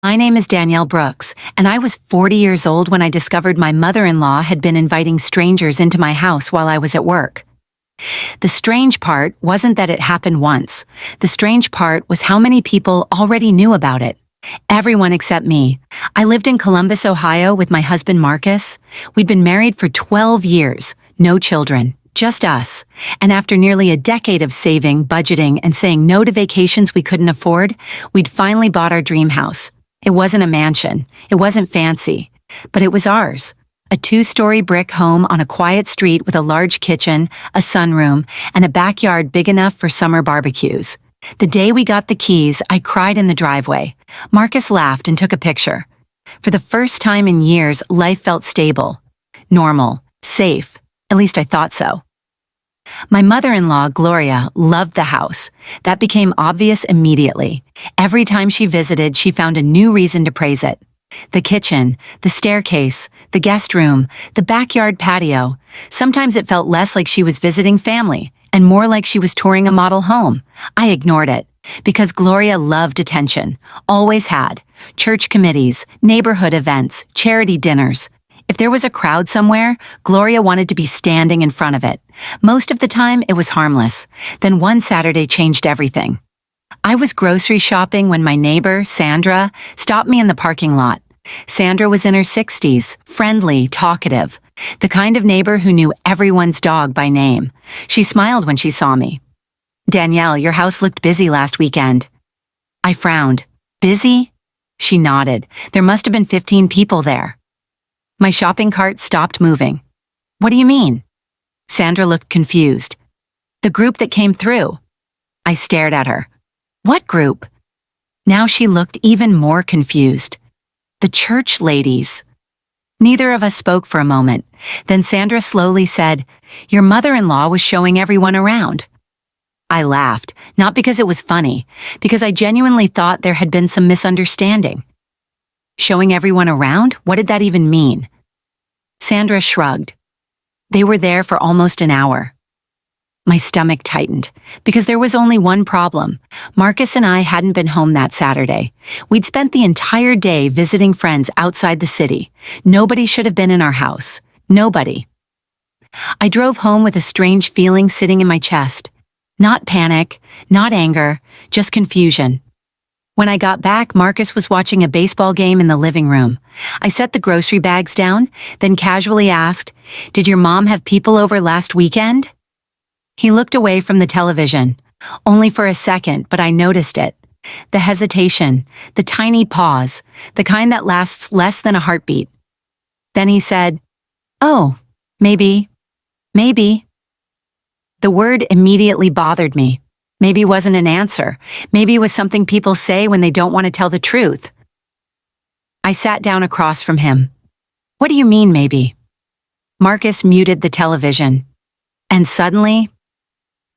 My name is Danielle Brooks, and I was 40 years old when I discovered my mother-in-law had been inviting strangers into my house while I was at work. The strange part wasn't that it happened once. The strange part was how many people already knew about it. Everyone except me. I lived in Columbus, Ohio with my husband Marcus. We'd been married for 12 years, no children, just us. And after nearly a decade of saving, budgeting, and saying no to vacations we couldn't afford, we'd finally bought our dream house. It wasn't a mansion. It wasn't fancy. But it was ours. A 2-story brick home on a quiet street with a large kitchen, a sunroom, and a backyard big enough for summer barbecues. The day we got the keys, I cried in the driveway. Marcus laughed and took a picture. For the first time in years, life felt stable, normal, safe. At least I thought so. My mother-in-law, Gloria, loved the house. That became obvious immediately. Every time she visited, she found a new reason to praise it. The kitchen, the staircase, the guest room, the backyard patio. Sometimes it felt less like she was visiting family and more like she was touring a model home. I ignored it because Gloria loved attention, always had. Church committees, neighborhood events, charity dinners. If there was a crowd somewhere, Gloria wanted to be standing in front of it. Most of the time, it was harmless. Then one Saturday changed everything. I was grocery shopping when my neighbor, Sandra, stopped me in the parking lot. Sandra was in her 60s, friendly, talkative, the kind of neighbor who knew everyone's dog by name. She smiled when she saw me. "Danielle, your house looked busy last weekend." I frowned. "Busy?" She nodded. There must have been 15 people there. My shopping cart stopped moving. "What do you mean?" Sandra looked confused. "The group that came through." I stared at her. "What group?" Now she looked even more confused. "The church ladies." Neither of us spoke for a moment. Then Sandra slowly said, "Your mother-in-law was showing everyone around." I laughed, not because it was funny, because I genuinely thought there had been some misunderstanding. Showing everyone around? What did that even mean? Sandra shrugged. "They were there for almost an hour." My stomach tightened, because there was only one problem. Marcus and I hadn't been home that Saturday. We'd spent the entire day visiting friends outside the city. Nobody should have been in our house. Nobody. I drove home with a strange feeling sitting in my chest. Not panic, not anger, just confusion. When I got back, Marcus was watching a baseball game in the living room. I set the grocery bags down, then casually asked, "Did your mom have people over last weekend?" He looked away from the television, only for a second, but I noticed it. The hesitation, the tiny pause, the kind that lasts less than a heartbeat. Then he said, "Oh, maybe. The word immediately bothered me. Maybe wasn't an answer. Maybe it was something people say when they don't want to tell the truth. I sat down across from him. "What do you mean, maybe?" Marcus muted the television. And suddenly,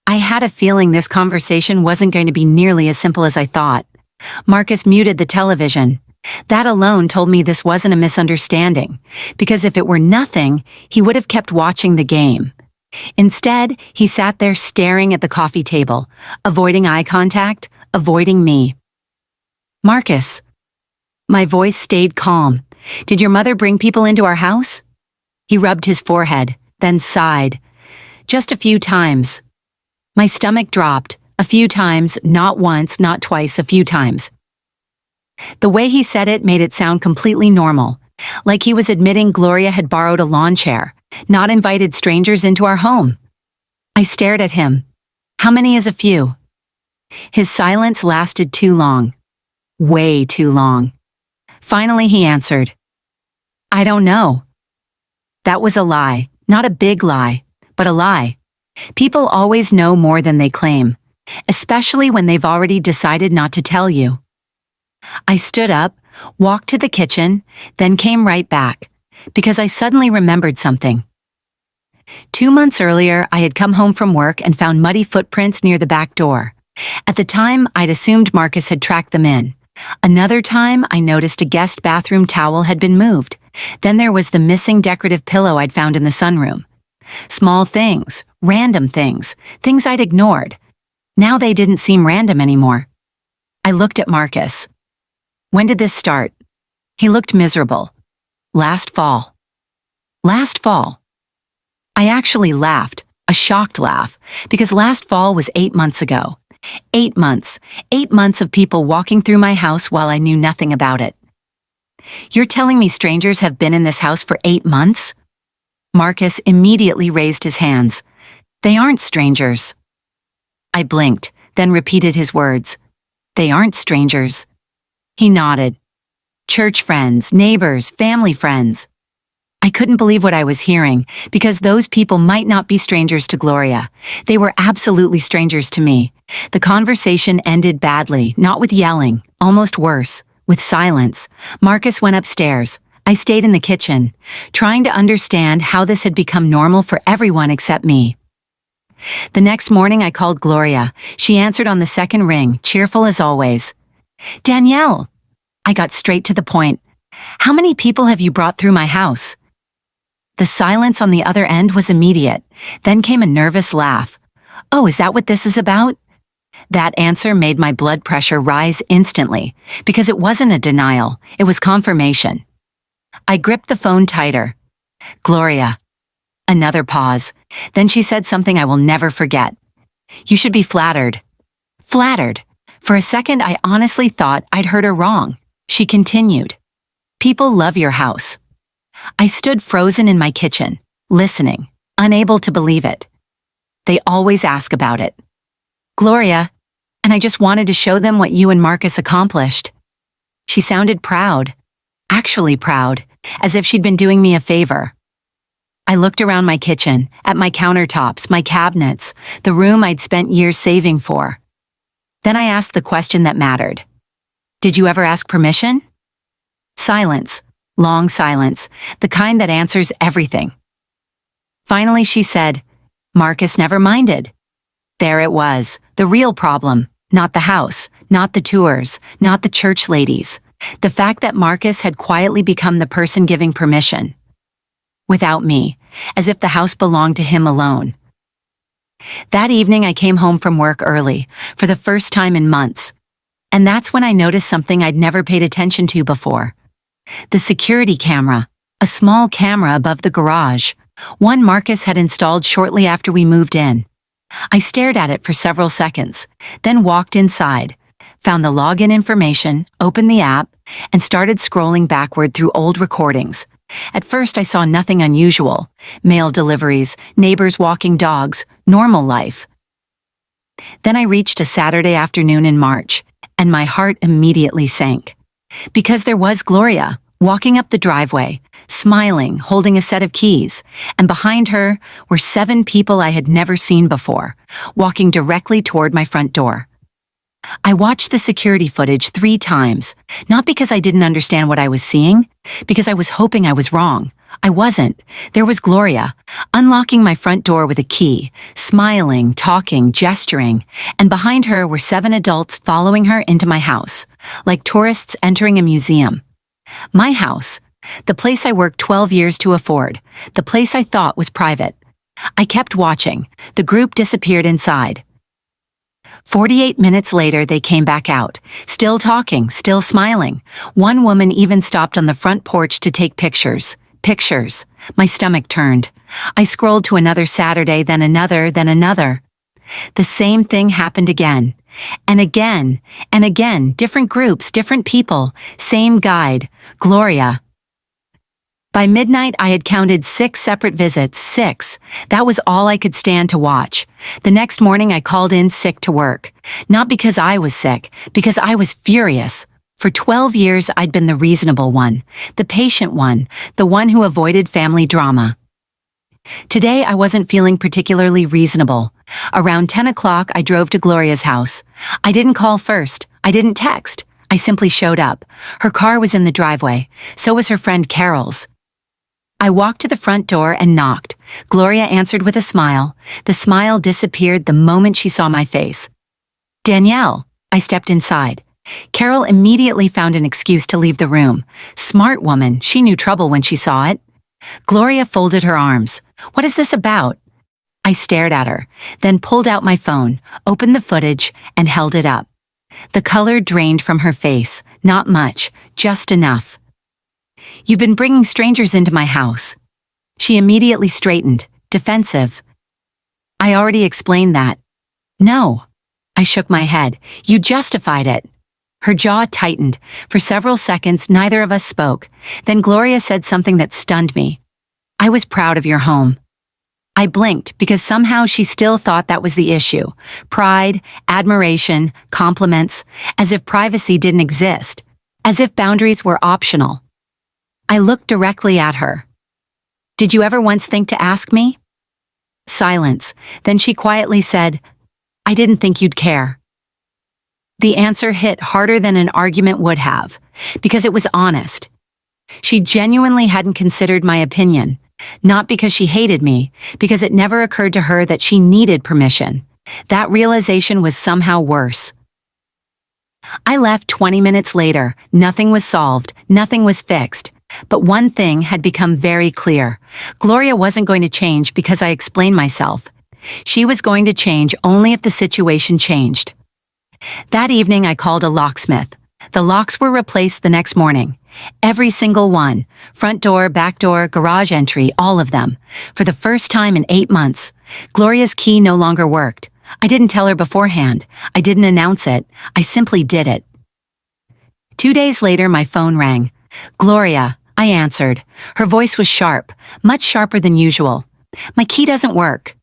I had a feeling this conversation wasn't going to be nearly as simple as I thought. Marcus muted the television. That alone told me this wasn't a misunderstanding, because if it were nothing, he would have kept watching the game. Instead, he sat there staring at the coffee table, avoiding eye contact, avoiding me. "Marcus." My voice stayed calm. "Did your mother bring people into our house?" He rubbed his forehead, then sighed. "Just a few times." My stomach dropped. A few times, not once, not twice, a few times. The way he said it made it sound completely normal, like he was admitting Gloria had borrowed a lawn chair, not invited strangers into our home. I stared at him. "How many is a few?" His silence lasted too long. Way too long. Finally, he answered, "I don't know." That was a lie. Not a big lie, but a lie. People always know more than they claim, especially when they've already decided not to tell you. I stood up, walked to the kitchen, then came right back, because I suddenly remembered something. 2 months earlier, I had come home from work and found muddy footprints near the back door. At the time, I'd assumed Marcus had tracked them in. Another time, I noticed a guest bathroom towel had been moved. Then there was the missing decorative pillow I'd found in the sunroom. Small things, random things, things I'd ignored. Now they didn't seem random anymore. I looked at Marcus. When did this start? He looked miserable. Last fall. Last fall. I actually laughed, a shocked laugh, because last fall was 8 months ago. 8 months. 8 months of people walking through my house while I knew nothing about it. You're telling me strangers have been in this house for 8 months? Marcus immediately raised his hands. They aren't strangers. I blinked, then repeated his words. They aren't strangers. He nodded. Church friends, neighbors, family friends. I couldn't believe what I was hearing, because those people might not be strangers to Gloria. They were absolutely strangers to me. The conversation ended badly, not with yelling, almost worse, with silence. Marcus went upstairs. I stayed in the kitchen, trying to understand how this had become normal for everyone except me. The next morning I called Gloria. She answered on the second ring, cheerful as always. Danielle! I got straight to the point. How many people have you brought through my house? The silence on the other end was immediate. Then came a nervous laugh. Oh, is that what this is about? That answer made my blood pressure rise instantly, because it wasn't a denial, it was confirmation. I gripped the phone tighter. Gloria. Another pause. Then she said something I will never forget. You should be flattered. Flattered. For a second, I honestly thought I'd heard her wrong. She continued. People love your house. I stood frozen in my kitchen, listening, unable to believe it. They always ask about it. Gloria, and I just wanted to show them what you and Marcus accomplished. She sounded proud, actually proud, as if she'd been doing me a favor. I looked around my kitchen, at my countertops, my cabinets, the room I'd spent years saving for. Then I asked the question that mattered. Did you ever ask permission? Silence, long silence, the kind that answers everything. Finally, she said, Marcus never minded. There it was, the real problem, not the house, not the tours, not the church ladies. The fact that Marcus had quietly become the person giving permission. Without me, as if the house belonged to him alone. That evening I came home from work early, for the first time in months. And that's when I noticed something I'd never paid attention to before. The security camera, a small camera above the garage, one Marcus had installed shortly after we moved in. I stared at it for several seconds, then walked inside, found the login information, opened the app, and started scrolling backward through old recordings. At first I saw nothing unusual. Mail deliveries, neighbors walking dogs, normal life. Then I reached a Saturday afternoon in March, and my heart immediately sank. Because there was Gloria, walking up the driveway, smiling, holding a set of keys, and behind her were 7 people I had never seen before, walking directly toward my front door. I watched the security footage 3 times, not because I didn't understand what I was seeing, because I was hoping I was wrong. I wasn't. There was Gloria, unlocking my front door with a key, smiling, talking, gesturing, and behind her were 7 adults following her into my house, like tourists entering a museum. My house, the place I worked 12 years to afford, the place I thought was private. I kept watching. The group disappeared inside. 48 minutes later, they came back out, still talking, still smiling. One woman even stopped on the front porch to take pictures. Pictures. My stomach turned. I scrolled to another Saturday, then another, then another. The same thing happened again. And again, and again, different groups, different people, same guide, Gloria. By midnight, I had counted 6 separate visits, 6. That was all I could stand to watch. The next morning, I called in sick to work. Not because I was sick, because I was furious. For 12 years, I'd been the reasonable one, the patient one, the one who avoided family drama. Today, I wasn't feeling particularly reasonable. Around 10 o'clock, I drove to Gloria's house. I didn't call first. I didn't text. I simply showed up. Her car was in the driveway. So was her friend Carol's. I walked to the front door and knocked. Gloria answered with a smile. The smile disappeared the moment she saw my face. Danielle. I stepped inside. Carol immediately found an excuse to leave the room. Smart woman, she knew trouble when she saw it. Gloria folded her arms. What is this about? I stared at her, then pulled out my phone, opened the footage, and held it up. The color drained from her face, not much, just enough. "You've been bringing strangers into my house." She immediately straightened, defensive. "I already explained that." "No." I shook my head. "You justified it." Her jaw tightened. For several seconds, neither of us spoke. Then Gloria said something that stunned me. "I was proud of your home." I blinked because somehow she still thought that was the issue. Pride, admiration, compliments, as if privacy didn't exist, as if boundaries were optional. I looked directly at her. "Did you ever once think to ask me?" Silence. Then she quietly said, "I didn't think you'd care." The answer hit harder than an argument would have, because it was honest. She genuinely hadn't considered my opinion, not because she hated me, because it never occurred to her that she needed permission. That realization was somehow worse. I left 20 minutes later. Nothing was solved, nothing was fixed. But one thing had become very clear. Gloria wasn't going to change because I explained myself. She was going to change only if the situation changed. That evening I called a locksmith. The locks were replaced the next morning. Every single one. Front door, back door, garage entry, all of them. For the first time in 8 months. Gloria's key no longer worked. I didn't tell her beforehand. I didn't announce it. I simply did it. 2 days later my phone rang. "Gloria," I answered. Her voice was sharp, much sharper than usual. "My key doesn't work."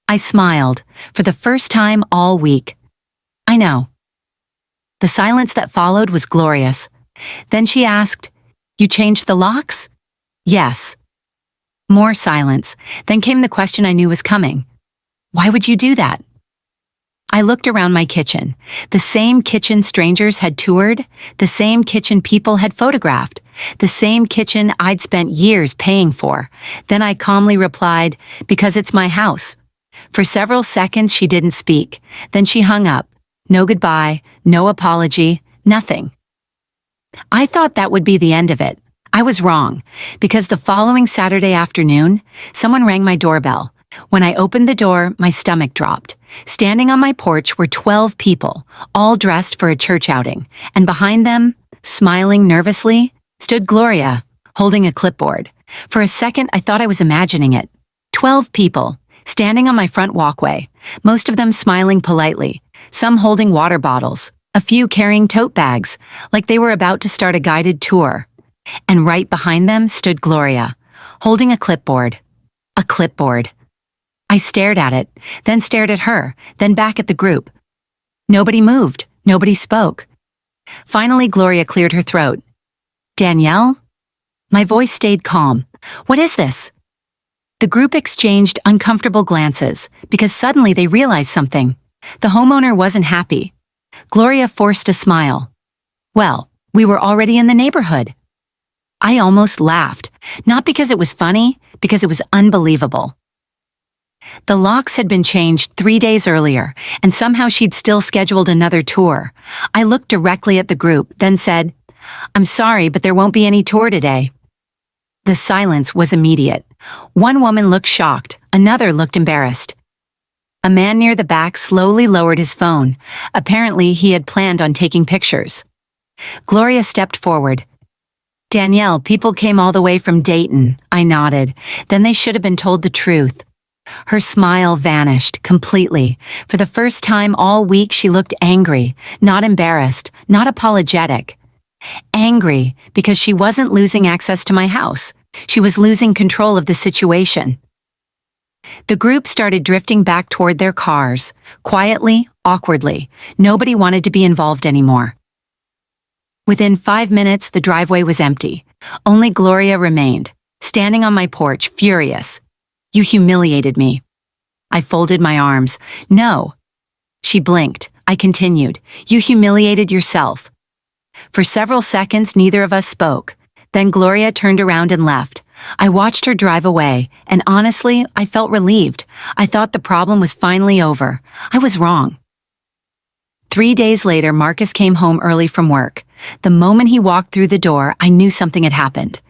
I smiled, for the first time all week. "I know." The silence that followed was glorious. Then she asked, "You changed the locks?" "Yes." More silence. Then came the question I knew was coming. "Why would you do that?" I looked around my kitchen. The same kitchen strangers had toured, the same kitchen people had photographed, the same kitchen I'd spent years paying for. Then I calmly replied, "Because it's my house." For several seconds she didn't speak. Then she hung up. No goodbye, no apology, nothing. I thought that would be the end of it. I was wrong, because the following Saturday afternoon, someone rang my doorbell. When I opened the door, my stomach dropped. Standing on my porch were 12 people, all dressed for a church outing, and behind them, smiling nervously, stood Gloria, holding a clipboard. For a second, I thought I was imagining it. 12 people, standing on my front walkway, most of them smiling politely, some holding water bottles, a few carrying tote bags, like they were about to start a guided tour. And right behind them stood Gloria, holding a clipboard. A clipboard. I stared at it, then stared at her, then back at the group. Nobody moved, nobody spoke. Finally, Gloria cleared her throat. "Danielle?" My voice stayed calm. "What is this?" The group exchanged uncomfortable glances, because suddenly they realized something. The homeowner wasn't happy. Gloria forced a smile. "Well, we were already in the neighborhood." I almost laughed, not because it was funny, because it was unbelievable. The locks had been changed 3 days earlier, and somehow she'd still scheduled another tour. I looked directly at the group, then said, "I'm sorry, but there won't be any tour today." The silence was immediate. One woman looked shocked, another looked embarrassed. A man near the back slowly lowered his phone. Apparently, he had planned on taking pictures. Gloria stepped forward. "Danielle, people came all the way from Dayton." I nodded. Then they should have been told the truth. Her smile vanished completely. For the first time all week she looked angry, not embarrassed, not apologetic. Angry because she wasn't losing access to my house. She was losing control of the situation. The group started drifting back toward their cars, quietly, awkwardly. Nobody wanted to be involved anymore. Within 5 minutes, the driveway was empty. Only Gloria remained, standing on my porch, furious. "You humiliated me." I folded my arms. "No." She blinked. I continued. "You humiliated yourself." For several seconds, neither of us spoke. Then Gloria turned around and left. I watched her drive away, and honestly, I felt relieved. I thought the problem was finally over. I was wrong. 3 days later, Marcus came home early from work. The moment he walked through the door, I knew something had happened.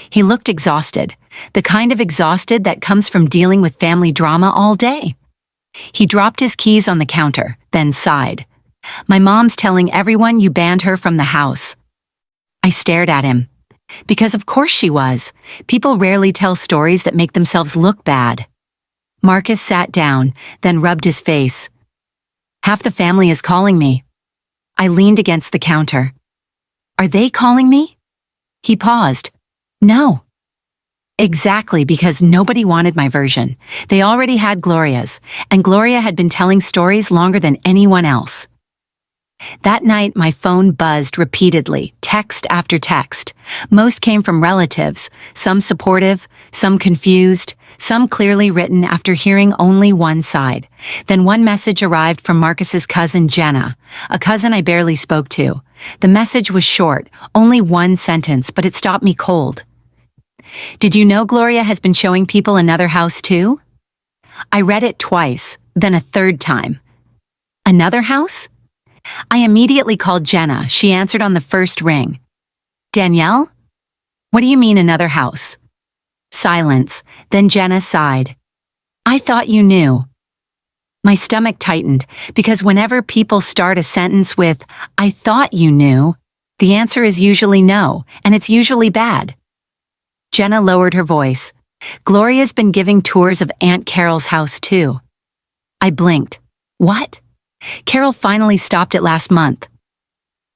He looked exhausted, the kind of exhausted that comes from dealing with family drama all day. He dropped his keys on the counter, then sighed. My mom's telling everyone you banned her from the house. I stared at him. Because of course she was. People rarely tell stories that make themselves look bad. Marcus sat down, then rubbed his face. Half the family is calling me. I leaned against the counter. Are they calling me? He paused. No. Exactly, because nobody wanted my version. They already had Gloria's, and Gloria had been telling stories longer than anyone else. That night, my phone buzzed repeatedly, text after text. Most came from relatives, some supportive, some confused, some clearly written after hearing only one side. Then one message arrived from Marcus's cousin Jenna, a cousin I barely spoke to. The message was short, only one sentence, but it stopped me cold. Did you know Gloria has been showing people another house too? I read it twice, then a third time. Another house? I immediately called Jenna. She answered on the first ring. Danielle? What do you mean another house? Silence. Then Jenna sighed. I thought you knew. My stomach tightened, because whenever people start a sentence with, I thought you knew, the answer is usually no, and it's usually bad. Jenna lowered her voice. Gloria's been giving tours of Aunt Carol's house too. I blinked. What? Carol finally stopped it last month.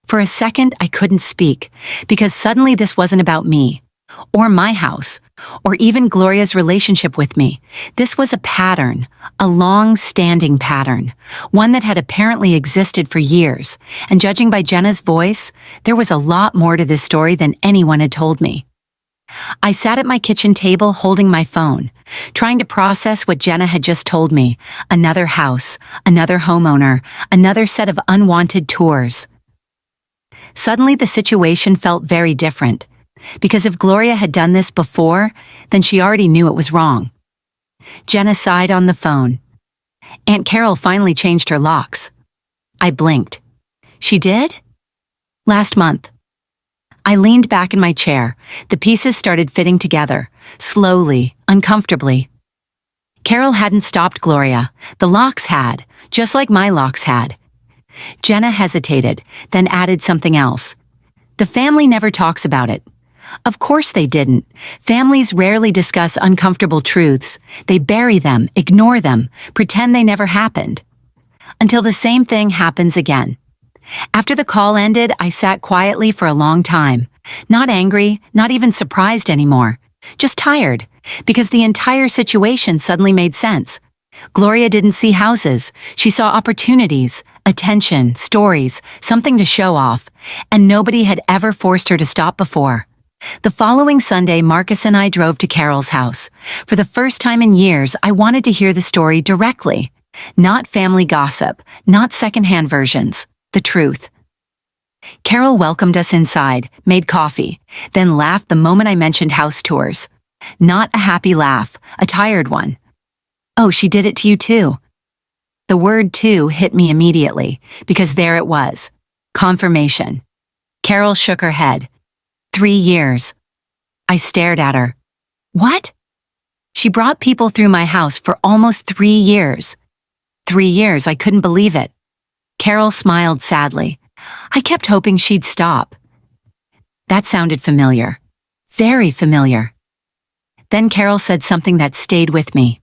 For a second, I couldn't speak, because suddenly this wasn't about me, or my house, or even Gloria's relationship with me. This was a pattern, a long-standing pattern, one that had apparently existed for years, and judging by Jenna's voice, there was a lot more to this story than anyone had told me. I sat at my kitchen table holding my phone, trying to process what Jenna had just told me. Another house, another homeowner, another set of unwanted tours. Suddenly the situation felt very different, because if Gloria had done this before, then she already knew it was wrong. Jenna sighed on the phone. Aunt Carol finally changed her locks. I blinked. She did? Last month. I leaned back in my chair. The pieces started fitting together, slowly, uncomfortably. Carol hadn't stopped Gloria. The locks had, just like my locks had. Jenna hesitated, then added something else. The family never talks about it. Of course they didn't. Families rarely discuss uncomfortable truths. They bury them, ignore them, pretend they never happened. Until the same thing happens again. After the call ended, I sat quietly for a long time. Not angry, not even surprised anymore. Just tired, because the entire situation suddenly made sense. Gloria didn't see houses. She saw opportunities, attention, stories, something to show off, and nobody had ever forced her to stop before. The following Sunday, Marcus and I drove to Carol's house. For the first time in years, I wanted to hear the story directly. Not family gossip, not secondhand versions. The truth. Carol welcomed us inside, made coffee, then laughed the moment I mentioned house tours. Not a happy laugh, a tired one. Oh, she did it to you too. The word too hit me immediately, because there it was. Confirmation. Carol shook her head. 3 years. I stared at her. What? She brought people through my house for almost 3 years. 3 years, I couldn't believe it. Carol smiled sadly. I kept hoping she'd stop. That sounded familiar. Very familiar. Then Carol said something that stayed with me.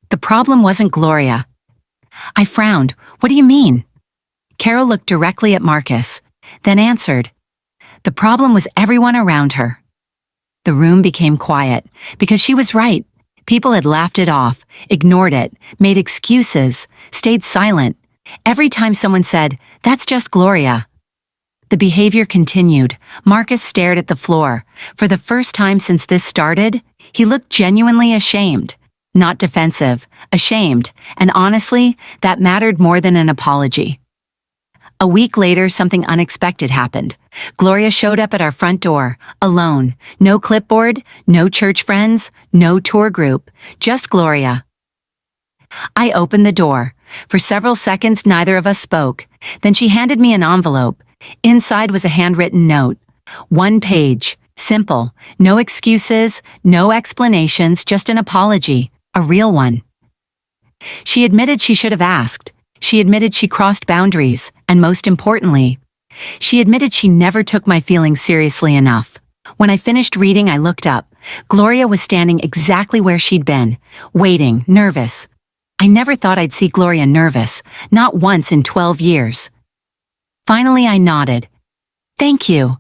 The problem wasn't Gloria. I frowned. What do you mean? Carol looked directly at Marcus, then answered. The problem was everyone around her. The room became quiet, because she was right. People had laughed it off, ignored it, made excuses, stayed silent. Every time someone said, "That's just Gloria." The behavior continued. Marcus stared at the floor. For the first time since this started, he looked genuinely ashamed. Not defensive, ashamed, and honestly, that mattered more than an apology. A week later, something unexpected happened. Gloria showed up at our front door, alone. No clipboard, no church friends, no tour group, just Gloria. I opened the door. For several seconds, neither of us spoke. Then she handed me an envelope. Inside was a handwritten note. 1 page. Simple. No excuses, no explanations, just an apology. A real one. She admitted she should have asked. She admitted she crossed boundaries, and most importantly, she admitted she never took my feelings seriously enough. When I finished reading, I looked up. Gloria was standing exactly where she'd been, waiting, nervous. I never thought I'd see Gloria nervous, not once in 12 years. Finally, I nodded. "Thank you."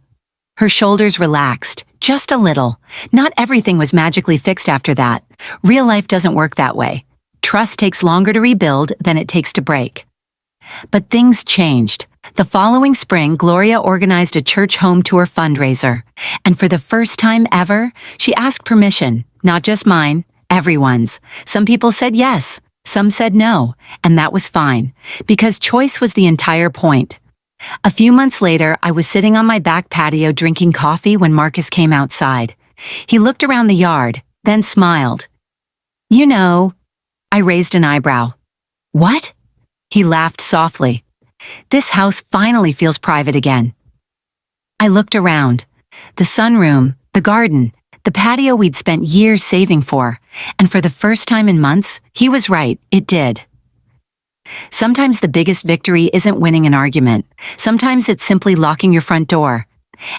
Her shoulders relaxed, just a little. Not everything was magically fixed after that. Real life doesn't work that way. Trust takes longer to rebuild than it takes to break. But things changed. The following spring, Gloria organized a church home tour fundraiser. And for the first time ever, she asked permission, not just mine, everyone's. Some people said yes, some said no, and that was fine, because choice was the entire point. A few months later, I was sitting on my back patio drinking coffee when Marcus came outside. He looked around the yard, then smiled. "You know," I raised an eyebrow. "What?" He laughed softly. "This house finally feels private again." I looked around. The sunroom, the garden, the patio we'd spent years saving for, and for the first time in months, he was right, it did. Sometimes the biggest victory isn't winning an argument. Sometimes it's simply locking your front door,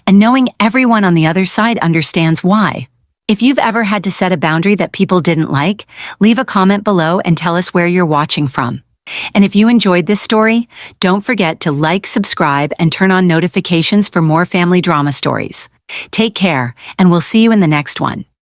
and knowing everyone on the other side understands why. If you've ever had to set a boundary that people didn't like, leave a comment below and tell us where you're watching from. And if you enjoyed this story, don't forget to like, subscribe, and turn on notifications for more family drama stories. Take care, and we'll see you in the next one.